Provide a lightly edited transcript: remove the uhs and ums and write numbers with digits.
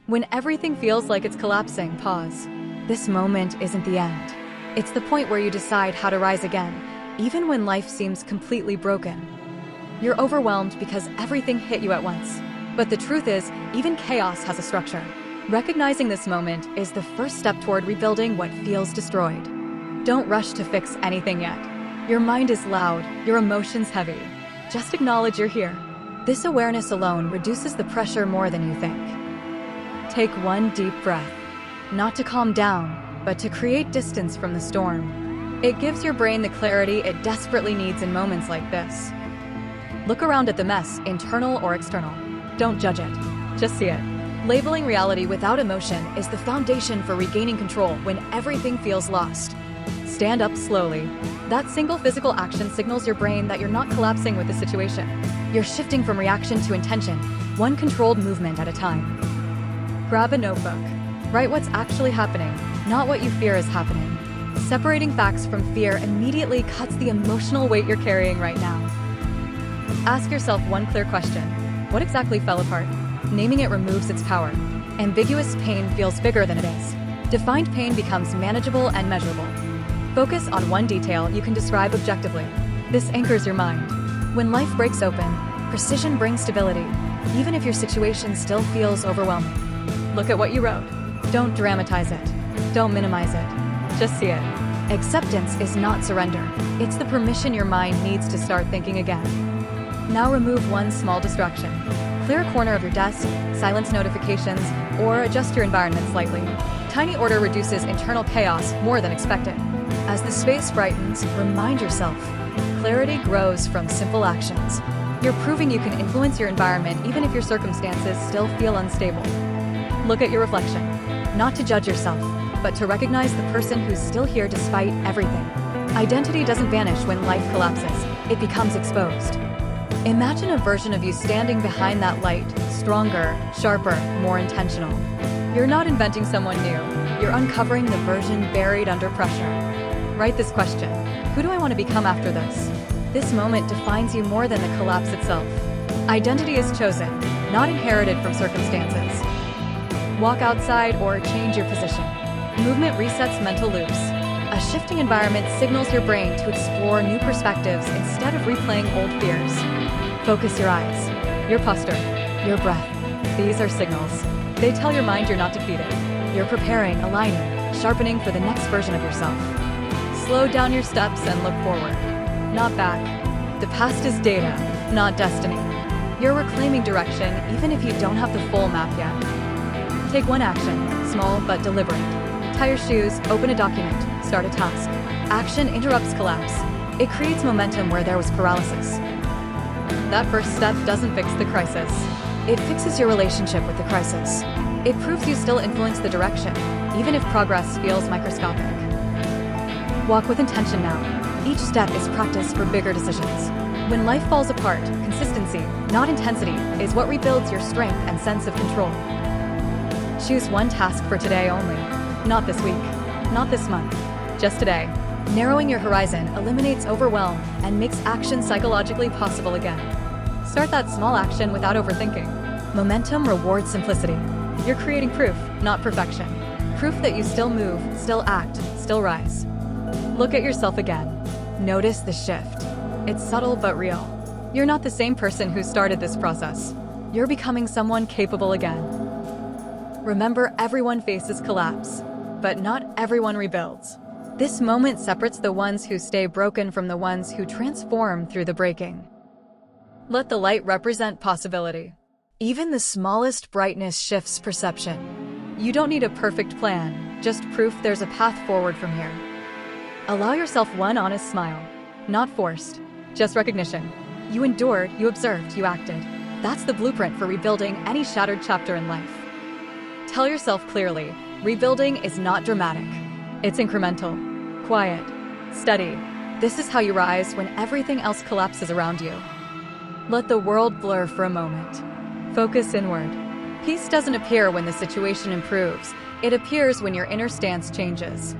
When everything feels like it's collapsing, pause. This moment isn't the end. It's the point where you decide how to rise again, even when life seems completely broken. You're overwhelmed because everything hit you at once. But the truth is, even chaos has a structure. Recognizing this moment is the first step toward rebuilding what feels destroyed. Don't rush to fix anything yet. Your mind is loud, your emotions heavy. Just acknowledge you're here. This awareness alone reduces the pressure more than you think. Take one deep breath, not to calm down, but to create distance from the storm. It gives your brain the clarity it desperately needs in moments like this. Look around at the mess, internal or external. Don't judge it, just see it. Labeling reality without emotion is the foundation for regaining control when everything feels lost. Stand up slowly. That single physical action signals your brain that you're not collapsing with the situation. You're shifting from reaction to intention, one controlled movement at a time. Grab a notebook. Write what's actually happening, not what you fear is happening. Separating facts from fear immediately cuts the emotional weight you're carrying right now. Ask yourself one clear question. What exactly fell apart? Naming it removes its power. Ambiguous pain feels bigger than it is. Defined pain becomes manageable and measurable. Focus on one detail you can describe objectively. This anchors your mind. When life breaks open, precision brings stability, even if your situation still feels overwhelming. Look at what you wrote. Don't dramatize it. Don't minimize it. Just see it. Acceptance is not surrender. It's the permission your mind needs to start thinking again. Now remove one small distraction. Clear a corner of your desk, silence notifications, or adjust your environment slightly. Tiny order reduces internal chaos more than expected. As the space brightens, remind yourself, clarity grows from simple actions. You're proving you can influence your environment even if your circumstances still feel unstable. Look at your reflection, not to judge yourself, but to recognize the person who's still here despite everything. Identity doesn't vanish when life collapses, it becomes exposed. Imagine a version of you standing behind that light, stronger, sharper, more intentional. You're not inventing someone new, you're uncovering the version buried under pressure. Write this question: who do I want to become after this? This moment defines you more than the collapse itself. Identity is chosen, not inherited from circumstances. Walk outside or change your position. Movement resets mental loops. A shifting environment signals your brain to explore new perspectives instead of replaying old fears. Focus your eyes, your posture, your breath. These are signals. They tell your mind you're not defeated. You're preparing, aligning, sharpening for the next version of yourself. Slow down your steps and look forward, not back. The past is data, not destiny. You're reclaiming direction even if you don't have the full map yet. Take one action, small but deliberate. Tie your shoes, open a document, start a task. Action interrupts collapse. It creates momentum where there was paralysis. That first step doesn't fix the crisis. It fixes your relationship with the crisis. It proves you still influence the direction, even if progress feels microscopic. Walk with intention now. Each step is practice for bigger decisions. When life falls apart, consistency, not intensity, is what rebuilds your strength and sense of control. Choose one task for today only. Not this week, not this month, just today. Narrowing your horizon eliminates overwhelm and makes action psychologically possible again. Start that small action without overthinking. Momentum rewards simplicity. You're creating proof, not perfection. Proof that you still move, still act, still rise. Look at yourself again. Notice the shift. It's subtle but real. You're not the same person who started this process. You're becoming someone capable again. Remember, everyone faces collapse, but not everyone rebuilds. This moment separates the ones who stay broken from the ones who transform through the breaking. Let the light represent possibility. Even the smallest brightness shifts perception. You don't need a perfect plan, just proof there's a path forward from here. Allow yourself one honest smile. Not forced, just recognition. You endured, you observed, you acted. That's the blueprint for rebuilding any shattered chapter in life. Tell yourself clearly, rebuilding is not dramatic. It's incremental, quiet, steady. This is how you rise when everything else collapses around you. Let the world blur for a moment. Focus inward. Peace doesn't appear when the situation improves. It appears when your inner stance changes.